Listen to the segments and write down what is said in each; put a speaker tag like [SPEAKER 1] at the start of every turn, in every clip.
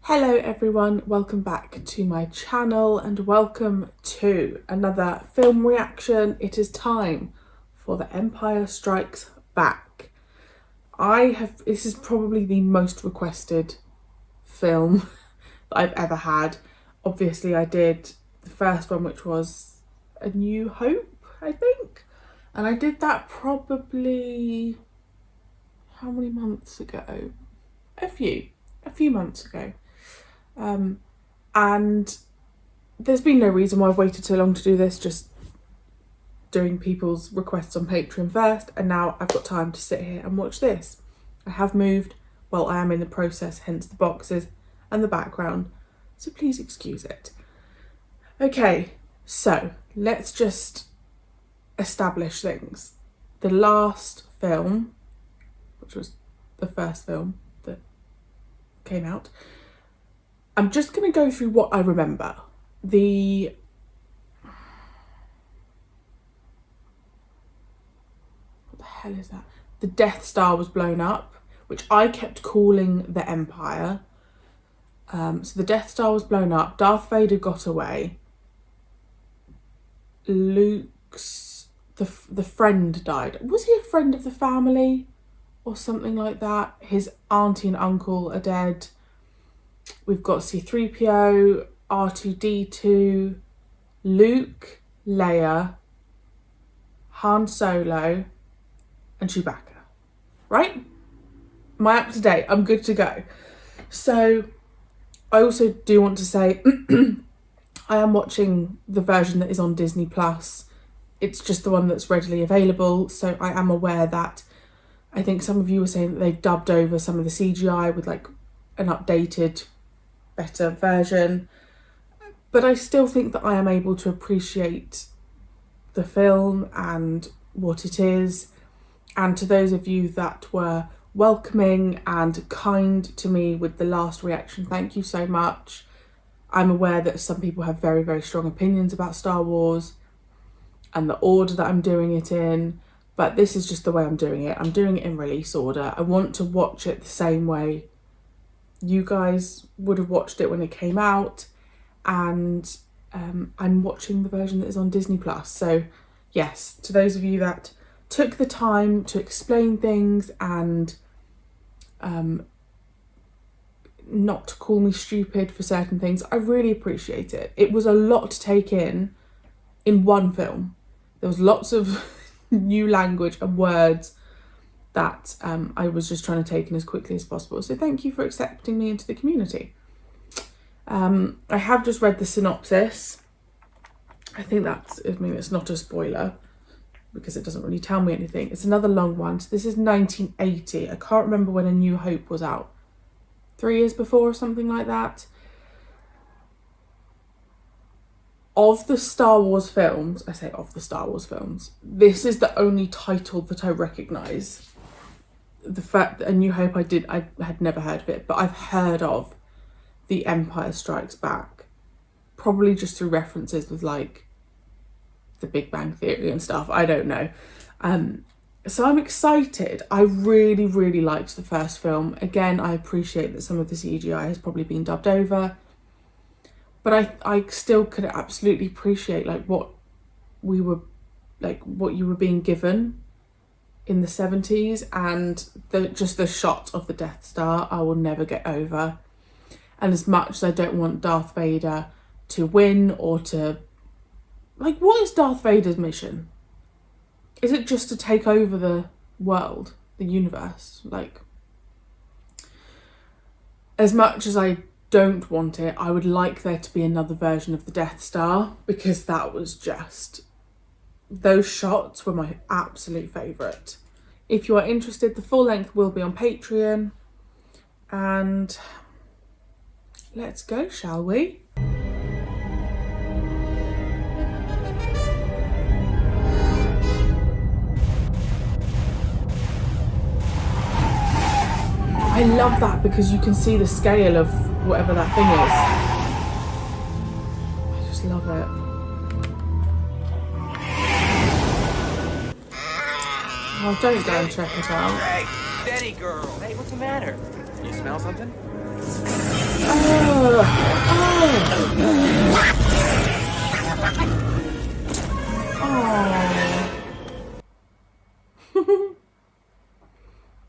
[SPEAKER 1] Hello everyone, welcome back to my channel and welcome to another film reaction. It is time for The Empire Strikes Back. This is probably the most requested film that I've ever had. Obviously I did the first one, which was A New Hope, I think. And I did that probably, how many months ago? A few months ago. And there's been no reason why I've waited so long to do this, just doing people's requests on Patreon first, and now I've got time to sit here and watch this. I have moved, well, I am in the process, hence the boxes and the background, so please excuse it. Okay, so let's just establish things. The last film, which was the first film that came out, I'm just going to go through what I remember. What the hell is that? The Death Star was blown up, which I kept calling the Empire. So the Death Star was blown up. Darth Vader got away. Luke's the friend died. Was he a friend of the family or something like that? His auntie and uncle are dead. We've got C-3PO, R2-D2, Luke, Leia, Han Solo, and Chewbacca. Right? Am I up to date? I'm good to go. So I also do want to say I am watching the version that is on Disney Plus. It's just the one that's readily available. So I am aware that I think some of you were saying that they've dubbed over some of the CGI with like an updated, better version, but I still think that I am able to appreciate the film and what it is. And to those of you that were welcoming and kind to me with the last reaction, thank you so much. I'm aware that some people have very, very strong opinions about Star Wars and the order that I'm doing it in, but this is just the way I'm doing it. I'm doing it in release order. I want to watch it the same way you guys would have watched it when it came out, and I'm watching the version that is on Disney Plus. So yes, to those of you that took the time to explain things and not to call me stupid for certain things, I really appreciate it. It was a lot to take in one film. There was lots of new language and words that I was just trying to take in as quickly as possible. So thank you for accepting me into the community. I have just read the synopsis. I think it's not a spoiler because it doesn't really tell me anything. It's another long one. So this is 1980. I can't remember when A New Hope was out. 3 years before or something like that. Of the Star Wars films, I say of the Star Wars films, this is the only title that I recognise. The fact that A New Hope I had never heard of it, but I've heard of The Empire Strikes Back, probably just through references with like the Big Bang Theory and stuff. I don't know. So I'm excited. I really, really liked the first film. Again, I appreciate that some of the CGI has probably been dubbed over, but I still could absolutely appreciate like what you were being given in the 70s, and just the shot of the Death Star I will never get over. And as much as I don't want Darth Vader to win or to, like, what is Darth Vader's mission? Is it just to take over the world, the universe? Like, as much as I don't want it, I would like there to be another version of the Death Star, because that was just, those shots were my absolute favourite. If you are interested, the full length will be on Patreon. And let's go, shall we? I love that because you can see the scale of whatever that thing is. I just love it. Oh, don't go and check it out.
[SPEAKER 2] Hey, steady girl. Hey, what's the matter? You smell something?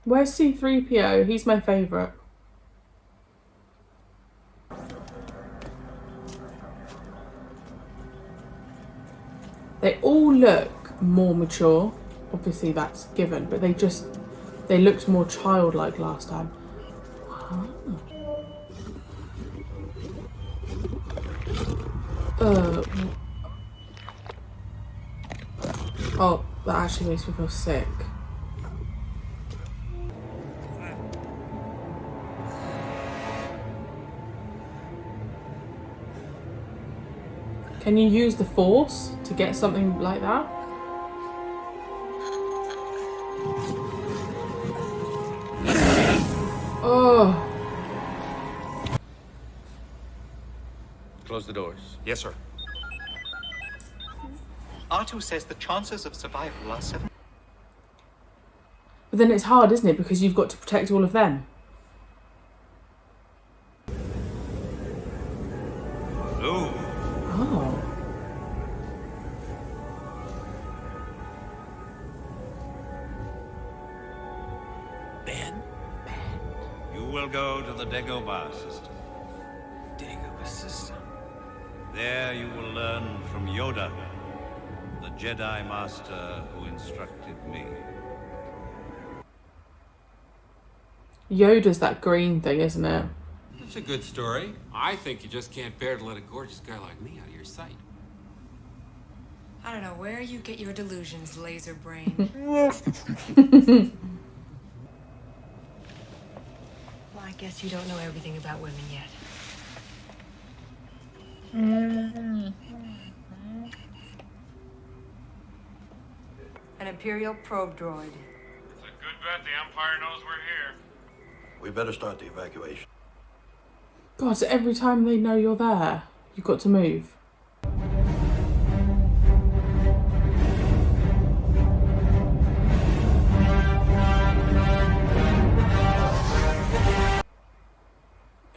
[SPEAKER 1] Where's C-3PO? He's my favourite. They all look more mature. Obviously that's given, but they looked more childlike last time. Oh, that actually makes me feel sick. Can you use the Force to get something like that? Oh.
[SPEAKER 2] Close the doors.
[SPEAKER 3] Yes, sir. R2 says the chances of survival are 7.
[SPEAKER 1] But then it's hard, isn't it? Because you've got to protect all of them.
[SPEAKER 2] Ooh.
[SPEAKER 1] Oh.
[SPEAKER 2] Ben? You will go to the Dagobah system.
[SPEAKER 3] Dagobah system.
[SPEAKER 2] There you will learn from Yoda, the Jedi Master who instructed me.
[SPEAKER 1] Yoda's that green thing, isn't it?
[SPEAKER 4] That's a good story. I think you just can't bear to let a gorgeous guy like me out of your sight.
[SPEAKER 5] I don't know where you get your delusions, laser brain.
[SPEAKER 6] Well, I guess you don't know everything about women yet. An Imperial probe droid.
[SPEAKER 7] It's a good bet the Empire knows we're here.
[SPEAKER 8] We better start the evacuation.
[SPEAKER 1] God, so every time they know you're there, you've got to move.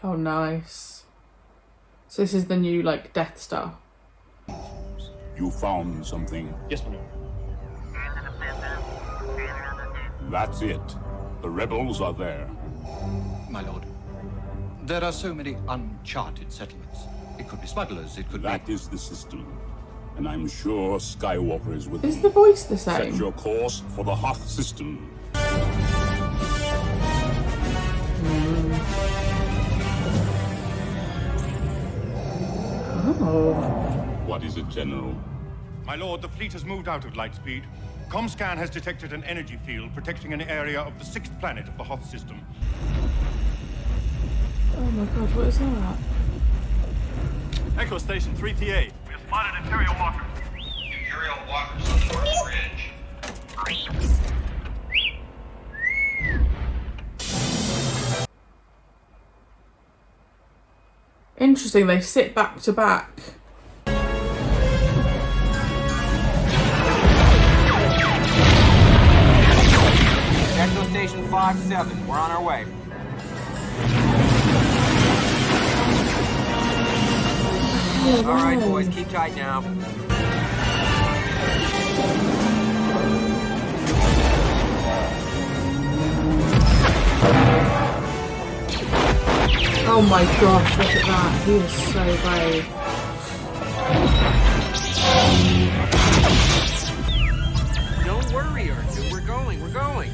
[SPEAKER 1] Oh, nice. So this is the new, like, Death Star.
[SPEAKER 9] You found something.
[SPEAKER 3] Yes, my lord.
[SPEAKER 9] That's it. The rebels are there.
[SPEAKER 3] My lord. There are so many uncharted settlements. It could be smugglers, it could
[SPEAKER 9] That
[SPEAKER 3] be...
[SPEAKER 9] is the system. And I'm sure Skywalker is with
[SPEAKER 1] Is
[SPEAKER 9] them.
[SPEAKER 1] the voice the
[SPEAKER 9] Set
[SPEAKER 1] same?
[SPEAKER 9] your course for the Hoth system.
[SPEAKER 1] Oh.
[SPEAKER 9] What is it, General?
[SPEAKER 7] My lord, the fleet has moved out of Lightspeed. Comscan has detected an energy field protecting an area of the 6th planet of the Hoth system.
[SPEAKER 1] Oh my god, what is that?
[SPEAKER 7] Echo Station 3TA. We have spotted Imperial walkers.
[SPEAKER 10] Imperial walkers on the North Ridge.
[SPEAKER 1] Interesting, they sit back to back.
[SPEAKER 4] Echo Station 5-7. We're on our way. All right, boys, keep tight now.
[SPEAKER 1] Oh my gosh, look at that. He was so brave.
[SPEAKER 4] Don't worry, R2. We're going. We're going.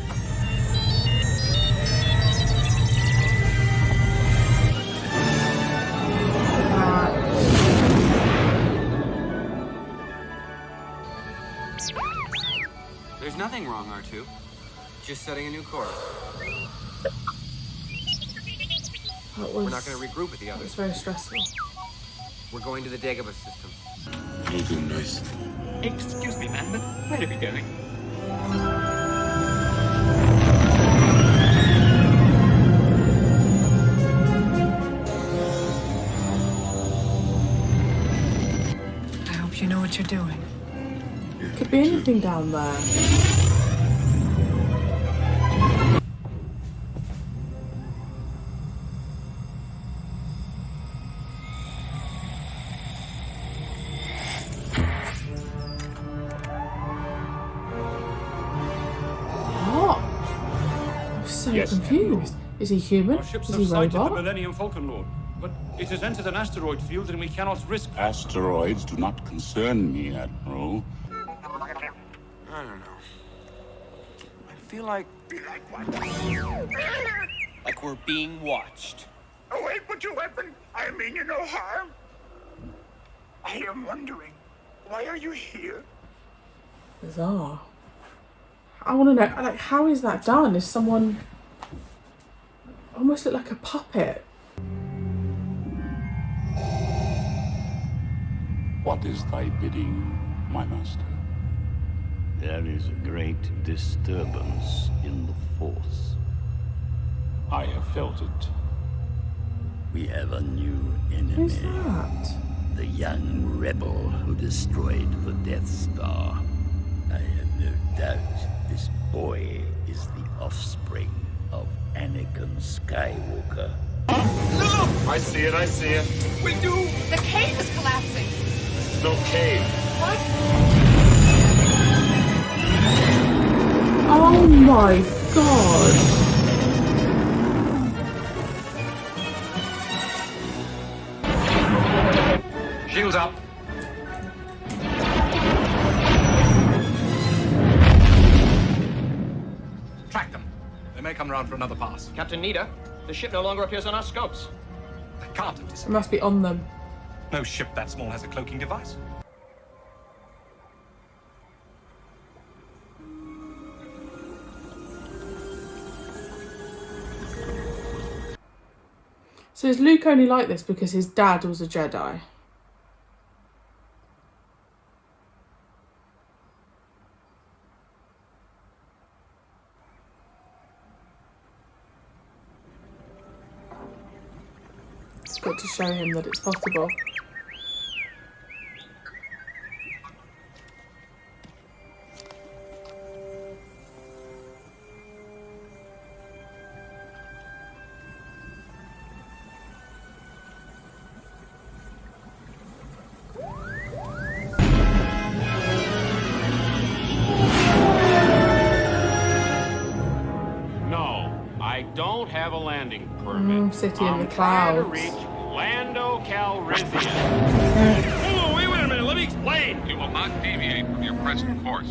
[SPEAKER 4] There's nothing wrong, R2. Just setting a new course. We're not going to regroup with the others.
[SPEAKER 1] It's very stressful.
[SPEAKER 4] We're going to the Dagobah system.
[SPEAKER 9] You'll do nice.
[SPEAKER 3] Excuse me, man, but where are we going?
[SPEAKER 5] I hope you know what you're doing.
[SPEAKER 1] Could be anything down there.
[SPEAKER 9] Yes,
[SPEAKER 1] confused. Is he human?
[SPEAKER 11] Our ships
[SPEAKER 1] Is
[SPEAKER 11] have
[SPEAKER 1] he
[SPEAKER 11] sighted the
[SPEAKER 1] robot?
[SPEAKER 11] Millennium Falcon Lord, but it has entered an asteroid field and we cannot risk...
[SPEAKER 9] Asteroids do not concern me, Admiral.
[SPEAKER 4] I don't know. I feel like...
[SPEAKER 10] Like what?
[SPEAKER 4] Like we're being watched.
[SPEAKER 10] Oh, wait, put your weapon. I mean you no harm. I am wondering, why are you here?
[SPEAKER 1] Bizarre. I want to know, like, how is that done? Is someone almost look like a puppet?
[SPEAKER 9] What is thy bidding, my master?
[SPEAKER 12] There is a great disturbance in the Force.
[SPEAKER 9] I have felt it.
[SPEAKER 12] We have a new enemy.
[SPEAKER 1] Who's that?
[SPEAKER 12] The young rebel who destroyed the Death Star. I have no doubt this boy is the offspring of Anakin Skywalker.
[SPEAKER 10] Look! I see it. We do!
[SPEAKER 5] The cave is collapsing.
[SPEAKER 10] No cave.
[SPEAKER 5] What?
[SPEAKER 1] Oh my god.
[SPEAKER 3] Shields up. Track them. They may come round for another pass.
[SPEAKER 11] Captain Nida, the ship no longer appears on our scopes.
[SPEAKER 3] They can't have
[SPEAKER 1] It
[SPEAKER 3] disappeared.
[SPEAKER 1] must be on them.
[SPEAKER 3] No ship that small has a cloaking device.
[SPEAKER 1] So is Luke only like this because his dad was a Jedi? It's got to show him that it's possible.
[SPEAKER 4] No, I don't have a landing permit.
[SPEAKER 1] City in the
[SPEAKER 4] I'm trying to
[SPEAKER 1] clouds.
[SPEAKER 4] reach Lando Calrissian. Oh, wait a minute. Let me explain.
[SPEAKER 10] You will not deviate from your present course.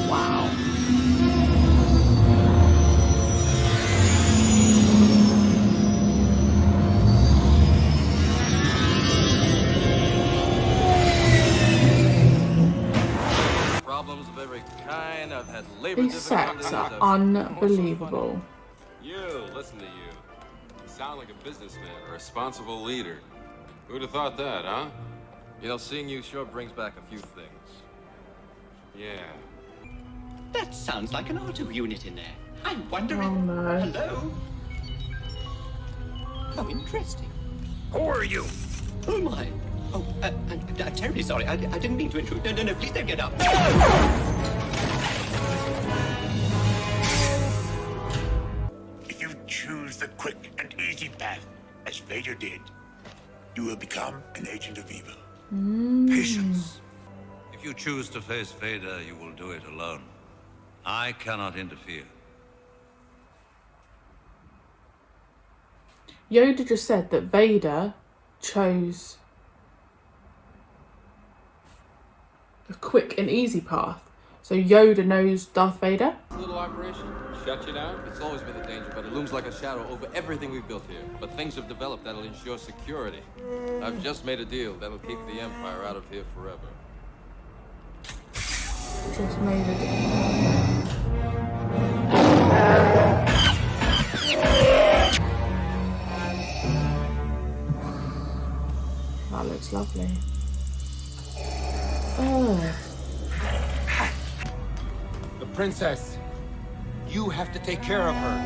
[SPEAKER 1] Wow.
[SPEAKER 11] Problems of every kind. I've had labor
[SPEAKER 1] These sets are unbelievable.
[SPEAKER 4] You, listen to you. You sound like a businessman, a responsible leader. Who'd have thought that, huh?
[SPEAKER 11] You know, seeing you sure brings back a few things.
[SPEAKER 4] Yeah.
[SPEAKER 10] That sounds like an auto unit in there. I'm wondering...
[SPEAKER 1] Oh no.
[SPEAKER 10] Hello? How interesting. Who are you? Oh my. Oh, I'm terribly sorry. I didn't mean to intrude. No, please don't get up. If you choose the quick and easy path, as Vader did, you will become an agent of evil. Patience.
[SPEAKER 2] If you choose to face Vader, you will do it alone. I cannot interfere.
[SPEAKER 1] Yoda just said that Vader chose a quick and easy path. So Yoda knows Darth Vader?
[SPEAKER 4] Little operation. Shut you down?
[SPEAKER 11] It's always been a danger, but it looms like a shadow over everything we've built here. But things have developed that'll ensure security. I've just made a deal that'll keep the Empire out of here forever.
[SPEAKER 1] Just made it. That looks lovely. Oh.
[SPEAKER 4] The princess. You have to take care of her.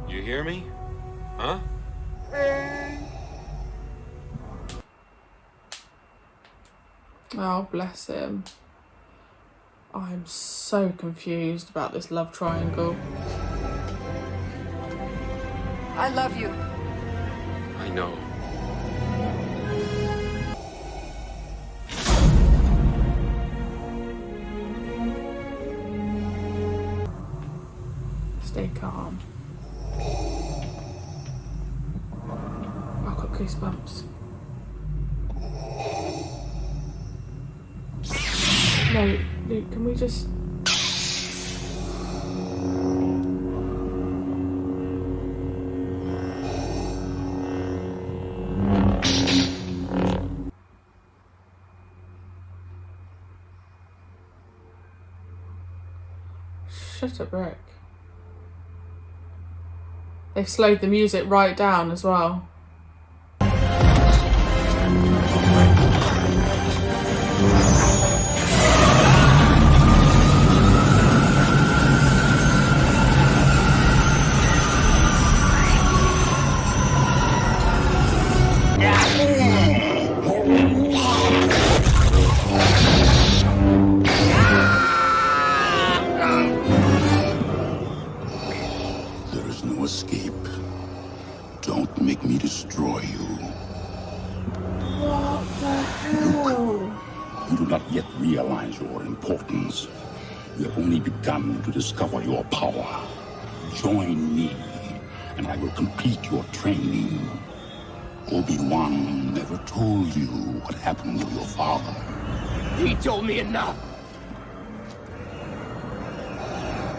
[SPEAKER 4] You hear me? Huh?
[SPEAKER 1] Oh, bless him. I'm so confused about this love triangle.
[SPEAKER 6] I love you.
[SPEAKER 4] I know.
[SPEAKER 1] Stay calm. I've got goosebumps. No, Luke, can we just... Shut up, Rick. They've slowed the music right down as well.
[SPEAKER 9] There is no escape. Don't make me destroy you.
[SPEAKER 1] What the hell?
[SPEAKER 9] You do not yet realize your importance. You have only begun to discover your power. Join me, and I will complete your training. Obi-Wan never told you what happened to your father.
[SPEAKER 10] He told me enough.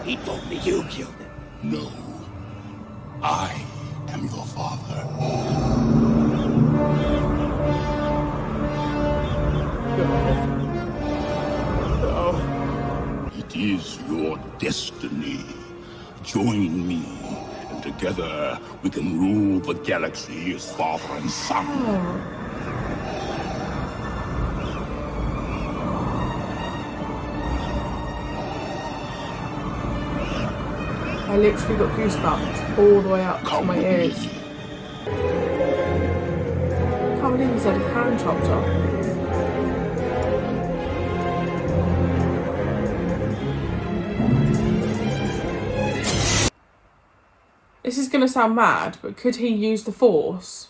[SPEAKER 10] He told me you killed him.
[SPEAKER 9] No. I am your father. It is your destiny. Join me, and together we can rule the galaxy as father and son.
[SPEAKER 1] I literally got goosebumps all the way up to my ears. Can't believe he's had his hand chopped off. This is gonna sound mad, but could he use the Force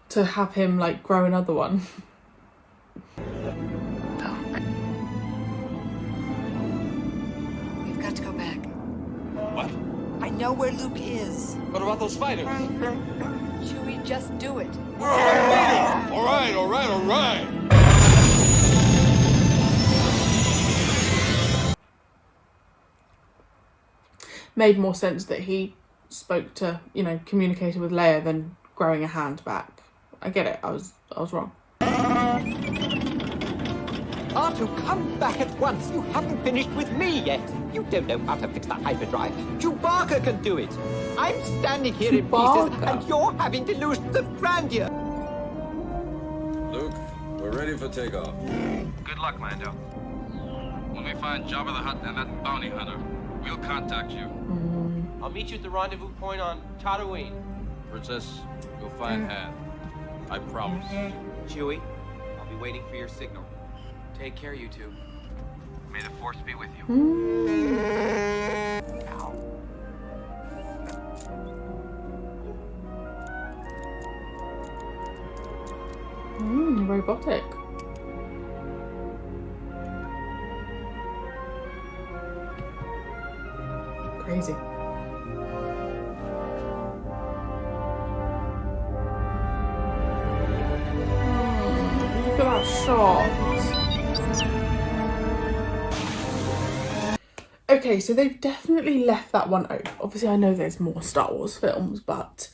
[SPEAKER 1] to have him like grow another one?
[SPEAKER 6] We've got to go back.
[SPEAKER 4] What?
[SPEAKER 6] I know where Luke is.
[SPEAKER 4] What about those fighters?
[SPEAKER 6] Chewie, just do it.
[SPEAKER 4] All right, all right, all right.
[SPEAKER 1] Made more sense that he spoke to, you know, communicated with Leia than growing a hand back. I get it. I was wrong.
[SPEAKER 13] R2, come back at once. You haven't finished with me yet. You don't know how to fix the hyperdrive. Chewbacca can do it. I'm standing here in pieces, and you're having delusions of grandeur.
[SPEAKER 11] Luke, we're ready for takeoff.
[SPEAKER 14] Good luck, Lando. When we find Jabba the Hutt and that bounty hunter, we'll contact you.
[SPEAKER 13] I'll meet you at the rendezvous point on Tatooine.
[SPEAKER 11] Princess, you'll find Han. I promise.
[SPEAKER 13] Chewie, I'll be waiting for your signal.
[SPEAKER 14] Take care, you two. May the Force be with you.
[SPEAKER 13] Ow.
[SPEAKER 1] Robotic. Crazy. Look at that shot. Okay, so they've definitely left that one open. Obviously, I know there's more Star Wars films, but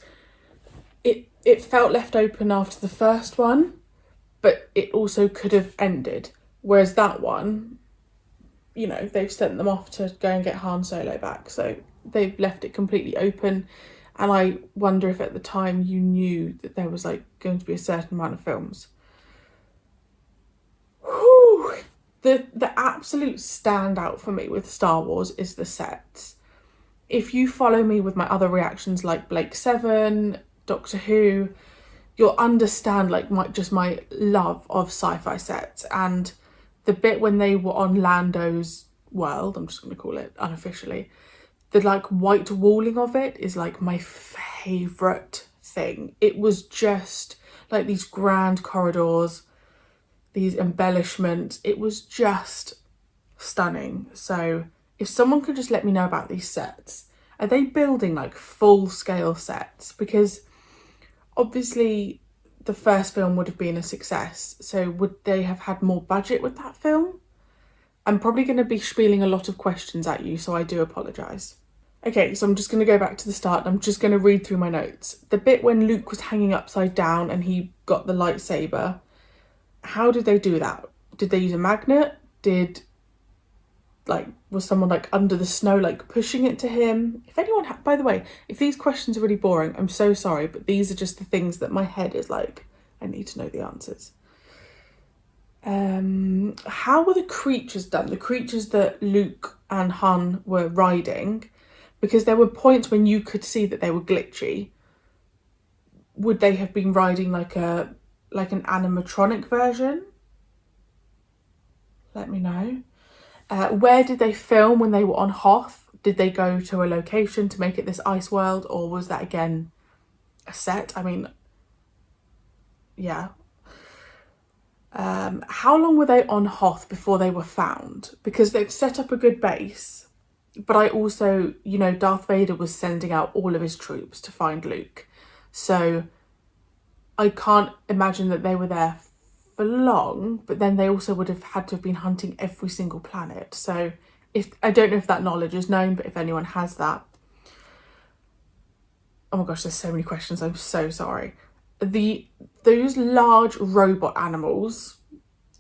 [SPEAKER 1] it felt left open after the first one, but it also could have ended. Whereas that one, you know, they've sent them off to go and get Han Solo back. So they've left it completely open. And I wonder if at the time you knew that there was like going to be a certain amount of films. Whew. The absolute standout for me with Star Wars is the sets. If you follow me with my other reactions like Blake 7, Doctor Who, you'll understand like my love of sci-fi sets. And the bit when they were on Lando's world, I'm just going to call it unofficially, the like white walling of it is like my favourite thing. It was just like these grand corridors, these embellishments. It was just stunning. So if someone could just let me know about these sets. Are they building like full scale sets? Because obviously the first film would have been a success. So would they have had more budget with that film? I'm probably going to be spieling a lot of questions at you, so I do apologise. Okay, so I'm just going to go back to the start. I'm just going to read through my notes. The bit when Luke was hanging upside down and he got the lightsaber, how did they do that? Did they use a magnet? Was someone like under the snow like pushing it to him? If anyone, by the way, if these questions are really boring, I'm so sorry, but these are just the things that my head is like, I need to know the answers. How were the creatures done? The creatures that Luke and Han were riding, because there were points when you could see that they were glitchy. Would they have been riding like an animatronic version? Let me know. Where did they film when they were on Hoth? Did they go to a location to make it this ice world, or was that again a set? I mean, yeah. How long were they on Hoth before they were found? Because they've set up a good base, but I also, you know, Darth Vader was sending out all of his troops to find Luke. So I can't imagine that they were there for long, but then they also would have had to have been hunting every single planet. So I don't know if that knowledge is known, but if anyone has that. Oh my gosh, there's so many questions. I'm so sorry. Those large robot animals,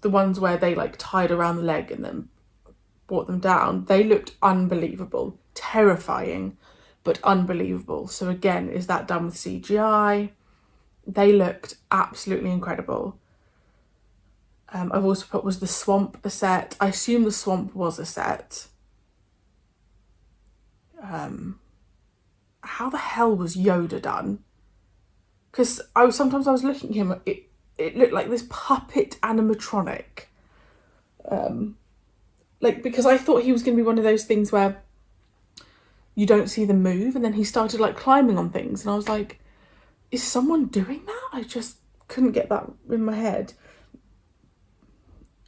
[SPEAKER 1] the ones where they like tied around the leg and then brought them down, they looked unbelievable. Terrifying, but unbelievable. So again, is that done with CGI? They looked absolutely incredible. I've also put, was the swamp a set? I assume the swamp was a set. How the hell was Yoda done? Because sometimes I was looking at him, it looked like this puppet animatronic. Because I thought he was going to be one of those things where you don't see them move, and then he started like climbing on things, and I was like, is someone doing that? I just couldn't get that in my head.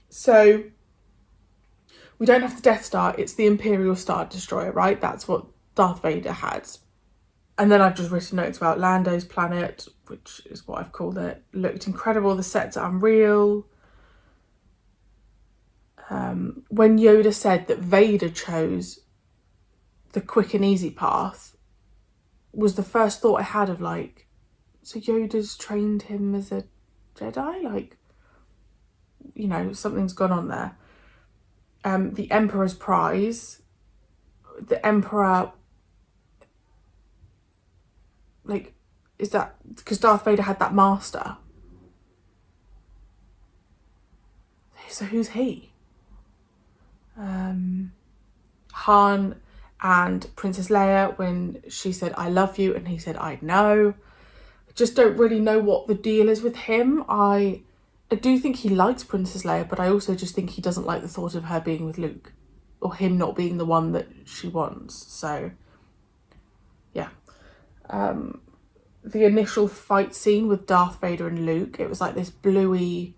[SPEAKER 1] So we don't have the Death Star, it's the Imperial Star Destroyer, right? That's what Darth Vader had. And then I've just written notes about Lando's planet, which is what I've called it. Looked incredible, the sets are unreal. When Yoda said that Vader chose the quick and easy path, was the first thought I had of like, so Yoda's trained him as a Jedi? Like, you know, something's gone on there. The Emperor's Prize. The Emperor, like, is that because Darth Vader had that master? So who's he? Han and Princess Leia, when she said, I love you, and he said, I know. I just don't really know what the deal is with him. I do think he likes Princess Leia, but I also just think he doesn't like the thought of her being with Luke, or him not being the one that she wants. So, yeah. The initial fight scene with Darth Vader and Luke, it was like this bluey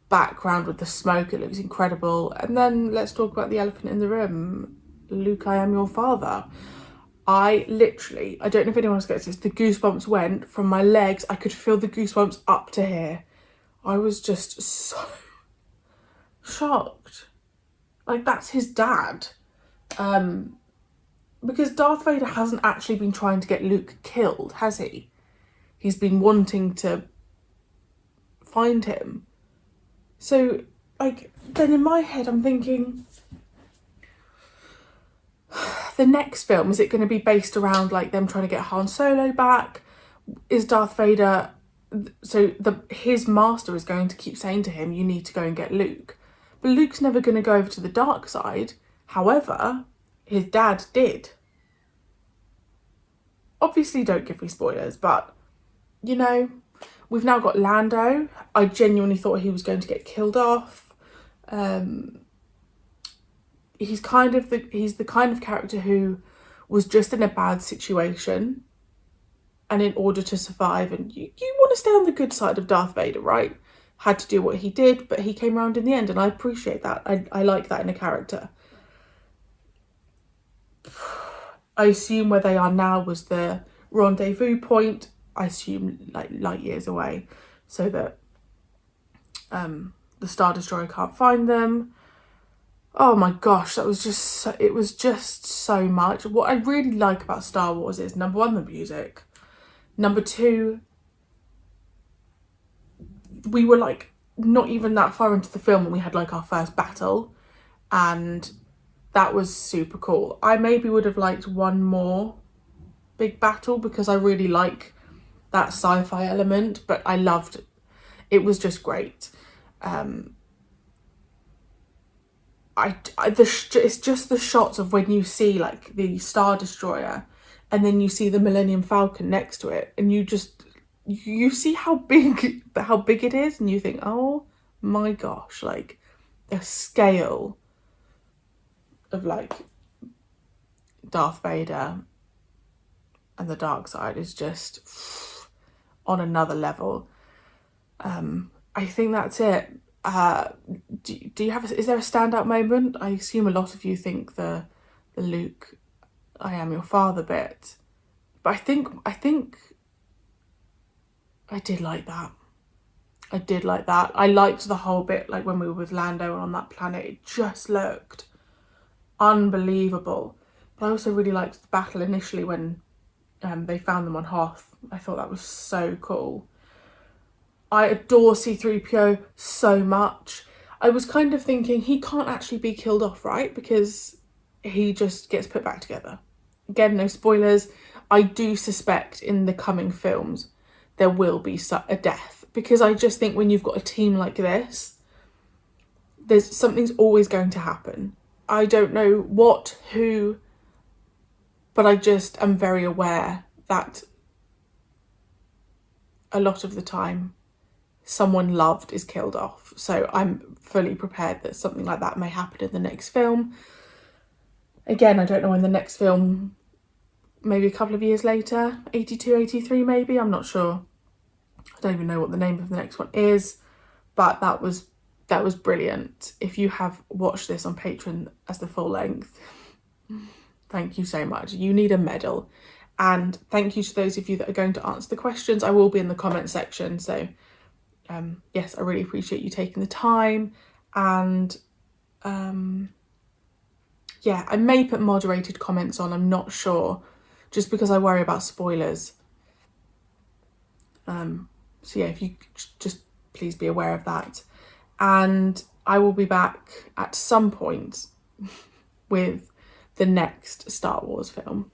[SPEAKER 1] background with the smoke. It looks incredible. And then let's talk about the elephant in the room. Luke, I am your father. I don't know if anyone else gets this, the goosebumps went from my legs. I could feel the goosebumps up to here. I was just so shocked. Like, that's his dad. Because Darth Vader hasn't actually been trying to get Luke killed, has he? He's been wanting to find him. So, like, then in my head I'm thinking, the next film, is it going to be based around like them trying to get Han Solo back? Is Darth Vader, so his master is going to keep saying to him, you need to go and get Luke. But Luke's never going to go over to the dark side. However, his dad did. Obviously, don't give me spoilers, but, you know, we've now got Lando. I genuinely thought he was going to get killed off. He's the kind of character who was just in a bad situation, and in order to survive, and you want to stay on the good side of Darth Vader, right? Had to do what he did, but he came around in the end, and I appreciate that. I like that in a character. I assume where they are now was the rendezvous point. I assume like light years away, so that the Star Destroyer can't find them. Oh my gosh, that was just so, it was just so much. What I really like about Star Wars is, number one, the music. Number two, we were like not even that far into the film when we had like our first battle, and that was super cool. I maybe would have liked one more big battle because I really like that sci-fi element, but I loved it. Was just great. It's just the shots of when you see like the Star Destroyer and then you see the Millennium Falcon next to it, and you see how big it is, and you think, oh my gosh, like the scale of like Darth Vader and the dark side is just on another level. I think that's it. Do you have is there a standout moment? I assume a lot of you think the Luke, I am your father bit, but I think I did like that. I did like that. I liked the whole bit, like when we were with Lando and on that planet, it just looked unbelievable. But I also really liked the battle initially when they found them on Hoth. I thought that was so cool. I adore C-3PO so much. I was kind of thinking he can't actually be killed off, right? Because he just gets put back together. Again, no spoilers. I do suspect in the coming films there will be a death, because I just think when you've got a team like this, something's always going to happen. I don't know what, who, but I just am very aware that a lot of the time someone loved is killed off. So I'm fully prepared that something like that may happen in the next film. Again, I don't know when the next film, maybe a couple of years later, 82, 83 maybe, I'm not sure. I don't even know what the name of the next one is, but that was brilliant. If you have watched this on Patreon as the full length, thank you so much. You need a medal. And thank you to those of you that are going to answer the questions. I will be in the comment section, so yes, I really appreciate you taking the time. And yeah, I may put moderated comments on, I'm not sure, just because I worry about spoilers. So yeah, if you just please be aware of that. And I will be back at some point with the next Star Wars film.